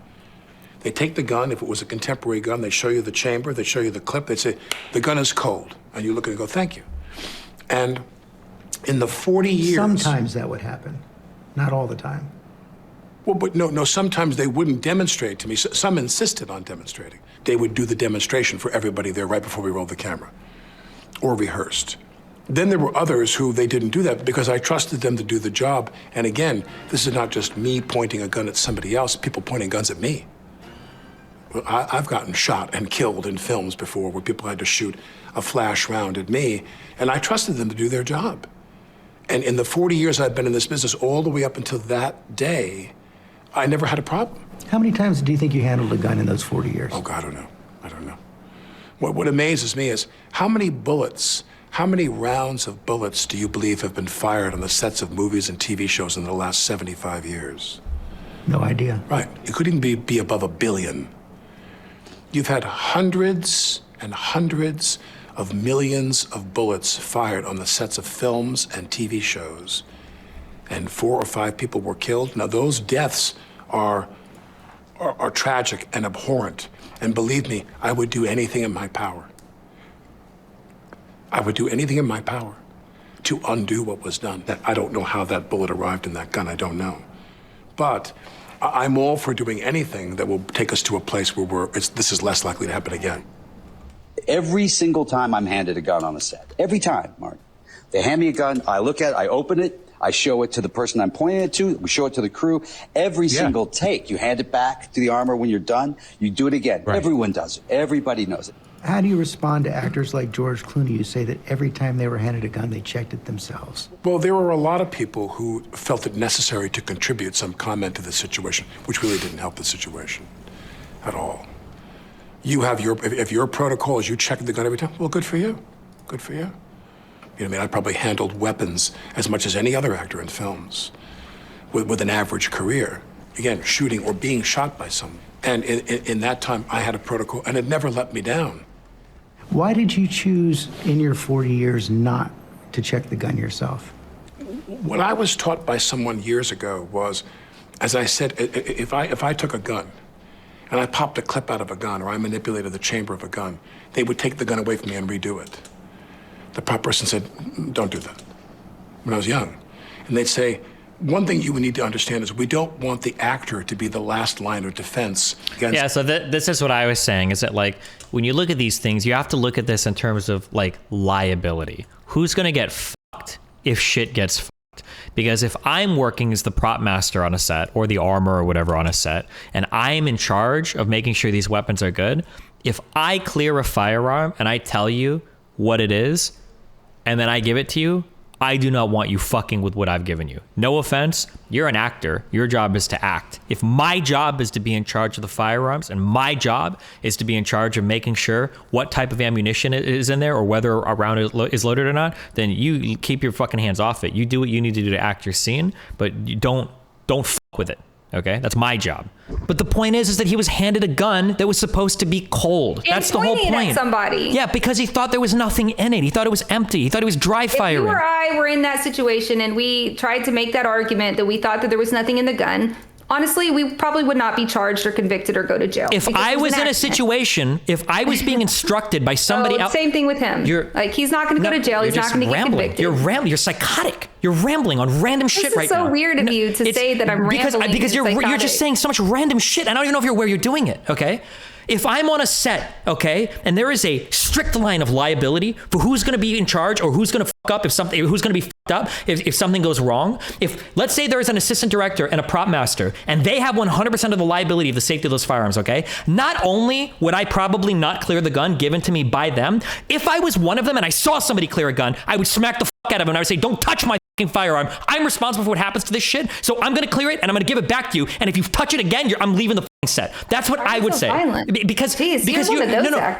They take the gun, if it was a contemporary gun, they show you the chamber, they show you the clip, they say, the gun is cold. And you look and go, thank you. And in the 40 years... Sometimes that would happen, not all the time. Well, but no, sometimes they wouldn't demonstrate to me. Some insisted on demonstrating. They would do the demonstration for everybody there right before we rolled the camera, or rehearsed. Then there were others who they didn't do that because I trusted them to do the job. And again, this is not just me pointing a gun at somebody else, people pointing guns at me. I've gotten shot and killed in films before where people had to shoot a flash round at me, and I trusted them to do their job. And in the 40 years I've been in this business, all the way up until that day, I never had a problem. How many times do you think you handled a gun in those 40 years? Oh, God, I don't know. What amazes me is how many rounds of bullets do you believe have been fired on the sets of movies and TV shows in the last 75 years? No idea. Right. It could even be above 1 billion. You've had hundreds and hundreds of millions of bullets fired on the sets of films and TV shows, and 4 or 5 people were killed. Now, those deaths are tragic and abhorrent. And believe me, I would do anything in my power. I would do anything in my power to undo what was done. I don't know how that bullet arrived in that gun. I don't know. But I'm all for doing anything that will take us to a place where this is less likely to happen again. Every single time I'm handed a gun on a set, every time, Mark, they hand me a gun, I look at it, I open it, I show it to the person I'm pointing it to, we show it to the crew. Every single take, you hand it back to the armor when you're done, you do it again. Right. Everyone does it. Everybody knows it. How do you respond to actors like George Clooney who say that every time they were handed a gun, they checked it themselves? Well, there were a lot of people who felt it necessary to contribute some comment to the situation, which really didn't help the situation at all. You have if your protocol is you check the gun every time, well, good for you. Good for you. You know what I mean? I probably handled weapons as much as any other actor in films with an average career. Again, shooting or being shot by someone. And in that time, I had a protocol, and it never let me down. Why did you choose in your 40 years not to check the gun yourself? What I was taught by someone years ago was, as I said, if I took a gun and I popped a clip out of a gun or I manipulated the chamber of a gun, they would take the gun away from me and redo it. The prop person said, don't do that, when I was young. And they'd say, one thing you need to understand is we don't want the actor to be the last line of defense against. Yeah, so this is what I was saying, is that like, when you look at these things, you have to look at this in terms of like liability. Who's gonna get fucked if shit gets fucked? Because if I'm working as the prop master on a set or the armor or whatever on a set, and I'm in charge of making sure these weapons are good, if I clear a firearm and I tell you what it is, and then I give it to you, I do not want you fucking with what I've given you. No offense, you're an actor. Your job is to act. If my job is to be in charge of the firearms and my job is to be in charge of making sure what type of ammunition is in there or whether a round is loaded or not, then you keep your fucking hands off it. You do what you need to do to act your scene, but you don't fuck with it. Okay, that's my job. But the point is that he was handed a gun that was supposed to be cold. And that's the whole point. at somebody. Yeah, because he thought there was nothing in it. He thought it was empty. He thought it was dry firing. If you or I were in that situation and we tried to make that argument that we thought that there was nothing in the gun, honestly, we probably would not be charged or convicted or go to jail. If I was in a situation, if I was being instructed by somebody else. Same thing with him. He's not going to go to jail. He's not going to get convicted. You're rambling. You're psychotic. You're rambling on random shit right now. This is so weird of you to say that I'm rambling. Because you're just saying so much random shit. I don't even know where you're doing it, okay? If I'm on a set, okay, and there is a strict line of liability for who's going to be in charge or who's going to fuck up who's going to be fucked up if something goes wrong. If, let's say there is an assistant director and a prop master and they have 100% of the liability of the safety of those firearms, okay? Not only would I probably not clear the gun given to me by them, if I was one of them and I saw somebody clear a gun, I would smack the fuck out of him and I would say, don't touch my fucking firearm. I'm responsible for what happens to this shit, so I'm going to clear it and I'm going to give it back to you. And if you touch it again, I'm leaving the fucking set. That's what I would say. Because you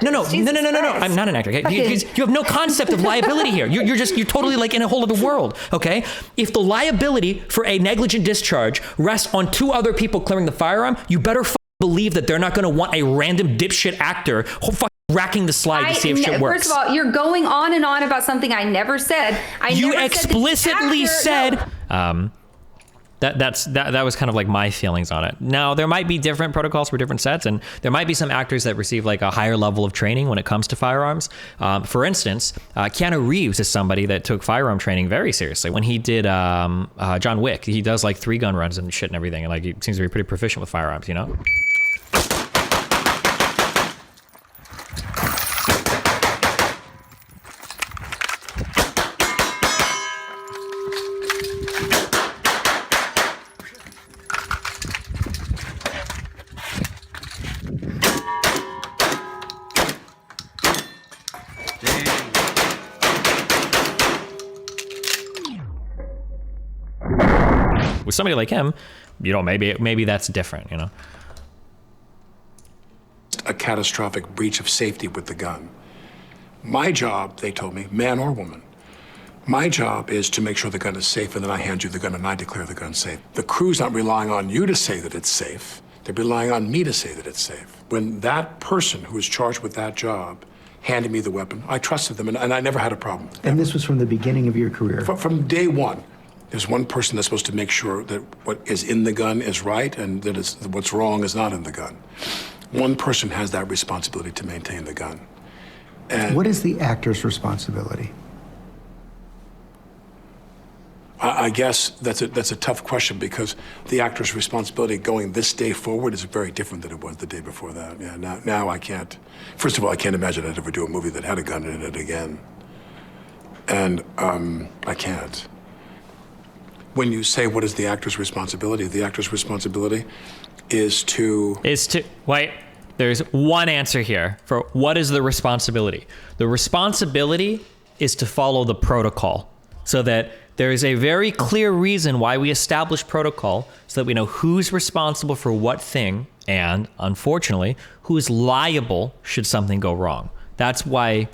no. I'm not an actor. Okay? Because you have no concept of liability here. You're totally like in a whole other world. Okay? If the liability for a negligent discharge rests on 2 other people clearing the firearm, you better believe that they're not going to want a random dipshit actor racking the slide to see if shit works. First of all, you're going on and on about something I never said. You explicitly said. That was kind of like my feelings on it. Now, there might be different protocols for different sets, and there might be some actors that receive like a higher level of training when it comes to firearms. For instance, Keanu Reeves is somebody that took firearm training very seriously. When he did John Wick, he does like 3 gun runs and shit and everything, and like he seems to be pretty proficient with firearms, you know? With somebody like him, you know, maybe that's different, you know. a catastrophic breach of safety with the gun. My job, they told me, man or woman, my job is to make sure the gun is safe, and then I hand you the gun and I declare the gun safe. The crew's not relying on you to say that it's safe. They're relying on me to say that it's safe. When that person who was charged with that job handed me the weapon, I trusted them, and I never had a problem. And this was from the beginning of your career? From day one. There's one person that's supposed to make sure that what is in the gun is right and that what's wrong is not in the gun. One person has that responsibility to maintain the gun. And what is the actor's responsibility? I guess that's a tough question, because the actor's responsibility going this day forward is very different than it was the day before that. Yeah, now I can't. First of all, I can't imagine I'd ever do a movie that had a gun in it again. And I can't. When you say what is the actor's responsibility, the actor's responsibility is to wait. There's one answer here for what is the responsibility. The responsibility is to follow the protocol, so that there is a very clear reason why we establish protocol, so that we know who's responsible for what thing, and unfortunately, who is liable should something go wrong. That's why.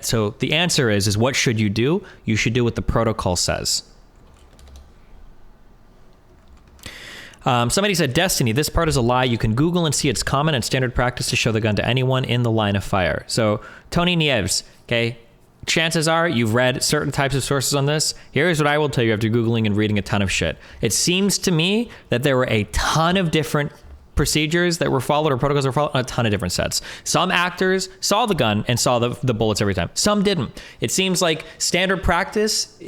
So the answer is what should you do? You should do what the protocol says. Somebody said, Destiny, this part is a lie. You can Google and see it's common and standard practice to show the gun to anyone in the line of fire. So Tony Nieves, okay, chances are you've read certain types of sources on this. Here's what I will tell you after Googling and reading a ton of shit. It seems to me that there were a ton of different procedures that were followed, or protocols that were followed on a ton of different sets. Some actors saw the gun and saw the bullets every time. Some didn't. It seems like standard practice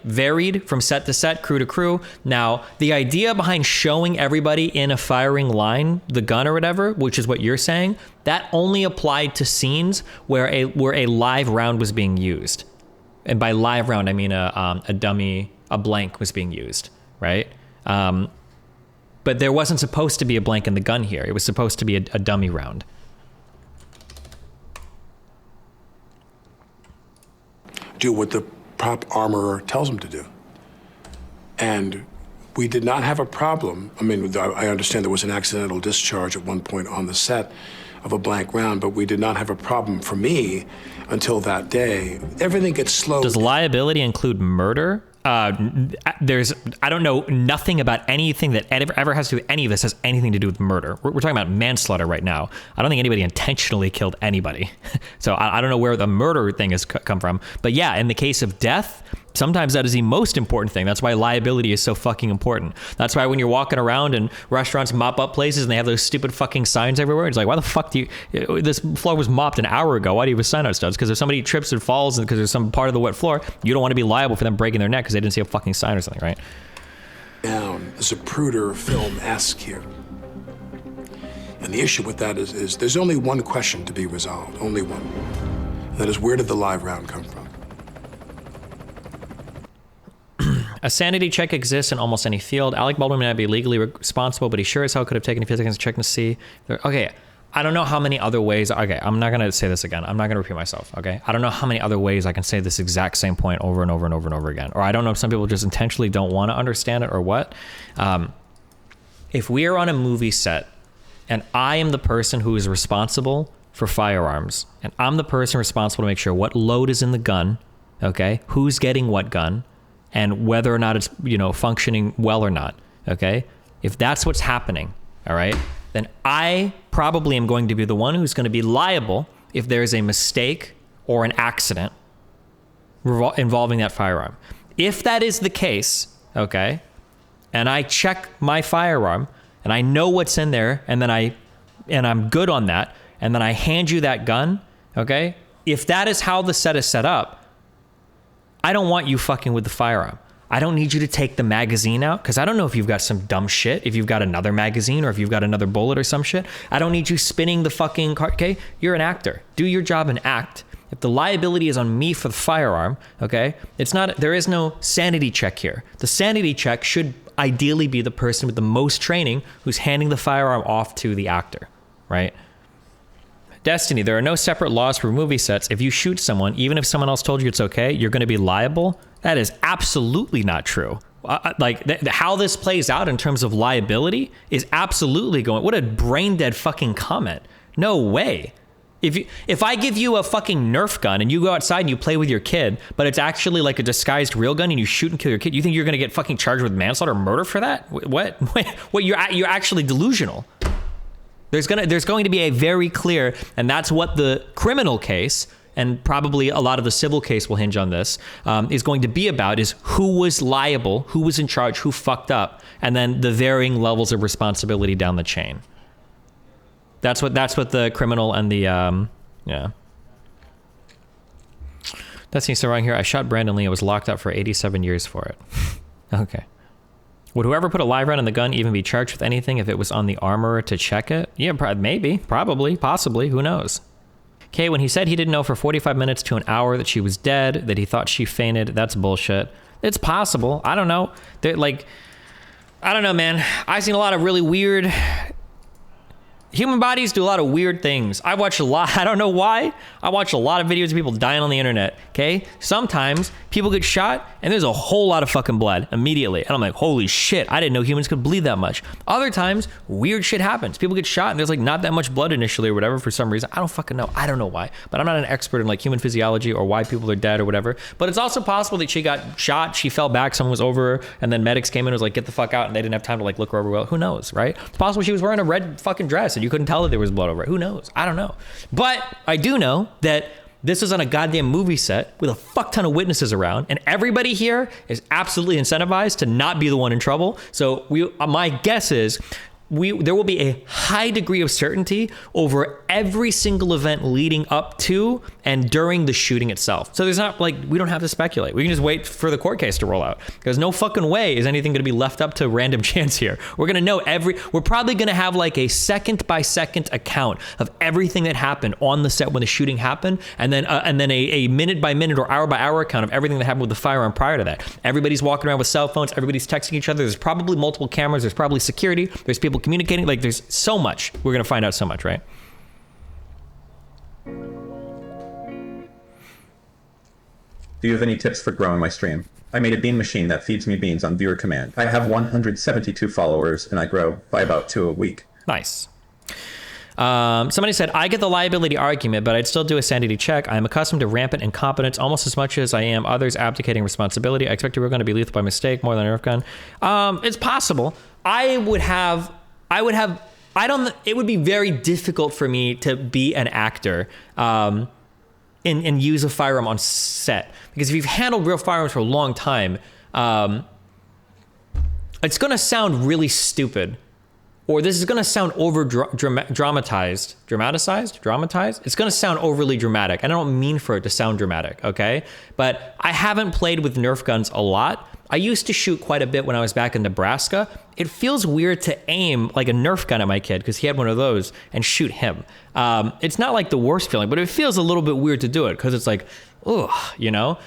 varied from set to set, crew to crew. Now, the idea behind showing everybody in a firing line the gun or whatever, which is what you're saying, that only applied to scenes where a live round was being used. And by live round, I mean a dummy, a blank was being used, right? But there wasn't supposed to be a blank in the gun here. It was supposed to be a dummy round. Do what the prop armorer tells them to do. And we did not have a problem. I mean, I understand there was an accidental discharge at one point on the set of a blank round, but we did not have a problem for me until that day. Everything gets slowed. Does liability include murder? I don't know nothing about anything that ever has to do with any of this has anything to do with murder. We're talking about manslaughter right now. I don't think anybody intentionally killed anybody. So I don't know where the murder thing has come from. But yeah, in the case of death, sometimes that is the most important thing. That's why liability is so fucking important. That's why when you're walking around and restaurants mop up places and they have those stupid fucking signs everywhere, it's like, why the fuck this floor was mopped an hour ago. Why do you have a sign outside? Because if somebody trips and falls because there's some part of the wet floor, you don't want to be liable for them breaking their neck because they didn't see a fucking sign or something, right? Down Zapruder film-esque here. And the issue with that is there's only one question to be resolved, only one. That is, where did the live round come from? A sanity check exists in almost any field. Alec Baldwin may not be legally responsible, but he sure as hell could have taken a few seconds to check to see. Okay, I don't know how many other ways. Okay, I'm not going to say this again. I'm not going to repeat myself, okay? I don't know how many other ways I can say this exact same point over and over and over and over again. Or I don't know if some people just intentionally don't want to understand it or what. If we are on a movie set and I am the person who is responsible for firearms, and I'm the person responsible to make sure what load is in the gun, okay? Who's getting what gun, and whether or not it's, functioning well or not, okay? If that's what's happening, all right, then I probably am going to be the one who's going to be liable if there's a mistake or an accident involving that firearm. If that is the case, okay, and I check my firearm and I know what's in there, and I'm good on that, and then I hand you that gun, okay, if that is how the set is set up, I don't want you fucking with the firearm. I don't need you to take the magazine out, because I don't know if you've got some dumb shit, if you've got another magazine or if you've got another bullet or some shit. I don't need you spinning the fucking car. Okay, you're an actor. Do your job and act. If the liability is on me for the firearm, okay, there is no sanity check here. The sanity check should ideally be the person with the most training who's handing the firearm off to the actor, right? Destiny, there are no separate laws for movie sets. If you shoot someone, even if someone else told you it's okay, you're going to be liable. That is absolutely not true. How this plays out in terms of liability is absolutely going. What a brain dead fucking comment. No way. If I give you a fucking Nerf gun and you go outside and you play with your kid, but it's actually like a disguised real gun and you shoot and kill your kid, you think you're gonna get fucking charged with manslaughter or murder for that? What? You're actually delusional. There's going to be a very clear, and that's what the criminal case, and probably a lot of the civil case will hinge on this, is going to be about, is who was liable, who was in charge, who fucked up, and then the varying levels of responsibility down the chain. That's what the criminal and the, yeah. That seems so wrong here. I shot Brandon Lee. I was locked up for 87 years for it. Okay. Would whoever put a live round in the gun even be charged with anything if it was on the armourer to check it? Yeah, maybe, probably, possibly, who knows? Okay, when he said he didn't know for 45 minutes to an hour that she was dead, that he thought she fainted, that's bullshit. It's possible. I don't know. I don't know, man. I've seen a lot of really weird... Human bodies do a lot of weird things. I watch a lot, I don't know why, I watch a lot of videos of people dying on the internet, okay? Sometimes people get shot and there's a whole lot of fucking blood immediately. And I'm like, holy shit, I didn't know humans could bleed that much. Other times, weird shit happens. People get shot and there's like not that much blood initially or whatever for some reason. I don't fucking know. I don't know why. But I'm not an expert in like human physiology or why people are dead or whatever. But it's also possible that she got shot, she fell back, someone was over her, and then medics came in and was like, get the fuck out, and they didn't have time to like look her over well. Who knows, right? It's possible she was wearing a red fucking dress and you couldn't tell that there was blood over it. Who knows? I don't know. But I do know that this is on a goddamn movie set with a fuck ton of witnesses around, and everybody here is absolutely incentivized to not be the one in trouble. So my guess is there will be a high degree of certainty over every single event leading up to and during the shooting itself. So there's not like, we don't have to speculate. We can just wait for the court case to roll out, because no fucking way is anything going to be left up to random chance here. We're going to know we're probably going to have like a second by second account of everything that happened on the set when the shooting happened. And then a minute by minute or hour by hour account of everything that happened with the firearm prior to that. Everybody's walking around with cell phones. Everybody's texting each other. There's probably multiple cameras. There's probably security. There's people communicating. Like, there's so much. We're going to find out so much, right? Do you have any tips for growing my stream? I made a bean machine that feeds me beans on viewer command. I have 172 followers, and I grow by about 2 a week. Nice. Somebody said, I get the liability argument, but I'd still do a sanity check. I am accustomed to rampant incompetence almost as much as I am others abdicating responsibility. I expect we're going to be lethal by mistake more than a Nerf gun. It's possible. It would be very difficult for me to be an actor and use a firearm on set, because if you've handled real firearms for a long time, it's going to sound really stupid, or this is going to sound over dramatized. It's going to sound overly dramatic, and I don't mean for it to sound dramatic, okay? But I haven't played with Nerf guns a lot. I used to shoot quite a bit when I was back in Nebraska. It feels weird to aim like a Nerf gun at my kid, because he had one of those, and shoot him. It's not like the worst feeling, but it feels a little bit weird to do it, because it's like, ugh, you know?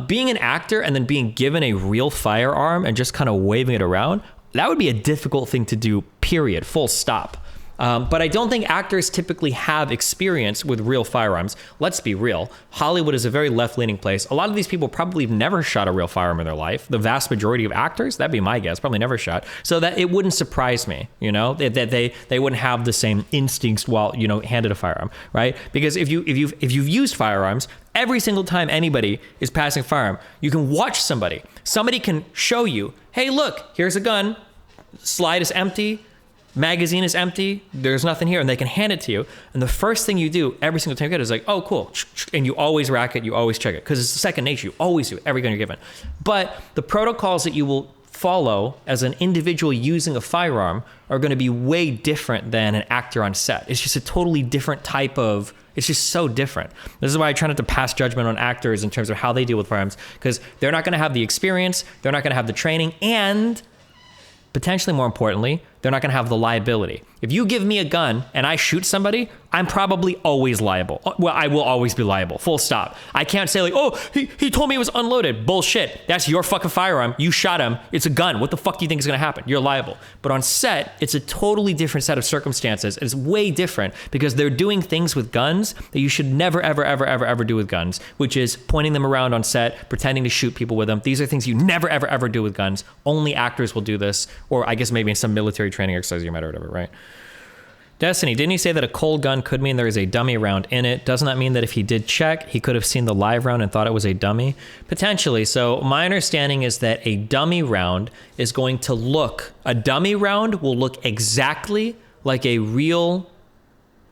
Being an actor and then being given a real firearm and just kind of waving it around, that would be a difficult thing to do, period, full stop. But I don't think actors typically have experience with real firearms. Let's be real. Hollywood is a very left-leaning place. A lot of these people probably have never shot a real firearm in their life. The vast majority of actors, that'd be my guess, probably never shot. So that it wouldn't surprise me, you know, that they wouldn't have the same instincts while, you know, handed a firearm, right? Because if you've used firearms, every single time anybody is passing a firearm, you can watch somebody. Somebody can show you, hey, look, here's a gun, slide is empty, magazine is empty, there's nothing here, and they can hand it to you. And the first thing you do every single time you get it is like, oh, cool. And you always rack it, you always check it, because it's second nature. You always do it, every gun you're given. But the protocols that you will follow as an individual using a firearm are going to be way different than an actor on set. It's just a totally different type of, it's just so different. This is why I try not to pass judgment on actors in terms of how they deal with firearms, because they're not going to have the experience, they're not going to have the training, and potentially more importantly, they're not going to have the liability. If you give me a gun and I shoot somebody, I'm probably always liable. Well, I will always be liable, full stop. I can't say like, oh, he told me it was unloaded. Bullshit. That's your fucking firearm. You shot him. It's a gun. What the fuck do you think is going to happen? You're liable. But on set, it's a totally different set of circumstances. It's way different because they're doing things with guns that you should never, ever, ever, ever, ever do with guns, which is pointing them around on set, pretending to shoot people with them. These are things you never, ever, ever do with guns. Only actors will do this, or I guess maybe in some military training exercise you might or whatever, right? Destiny, didn't he say that a cold gun could mean there is a dummy round in it? Doesn't that mean that if he did check, he could have seen the live round and thought it was a dummy? Potentially. So my understanding is that a dummy round is going to look, a dummy round will look exactly like a real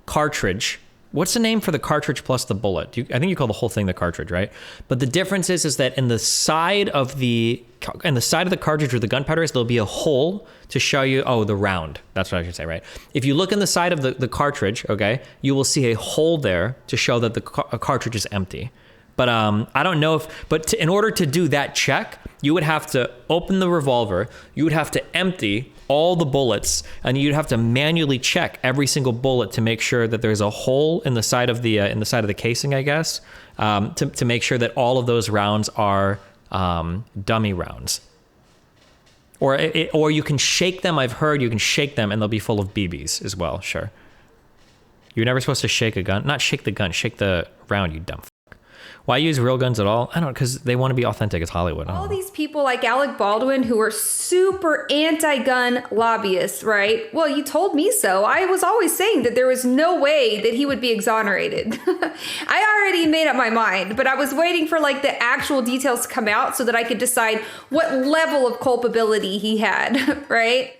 cartridge. What's the name for the cartridge plus the bullet? I think you call the whole thing the cartridge, right? But the difference is that in the side of the cartridge where the gunpowder is, there'll be a hole to show you, oh, the round. That's what I should say, right? If you look in the side of the cartridge, okay, you will see a hole there to show that the cartridge is empty. But I don't know if, in order to do that check, you would have to open the revolver, you would have to empty all the bullets, and you'd have to manually check every single bullet to make sure that there's a hole in the side of the casing, I guess, to make sure that all of those rounds are dummy rounds. Or you can shake them. I've heard you can shake them and they'll be full of BBs as well. Sure. You're never supposed to shake a gun. Not shake the gun, shake the round, you dumb fuck. Why use real guns at all? I don't know, because they want to be authentic as Hollywood. All these people like Alec Baldwin who are super anti-gun lobbyists, right? Well, you told me so. I was always saying that there was no way that he would be exonerated. I already made up my mind, but I was waiting for like the actual details to come out so that I could decide what level of culpability he had, right?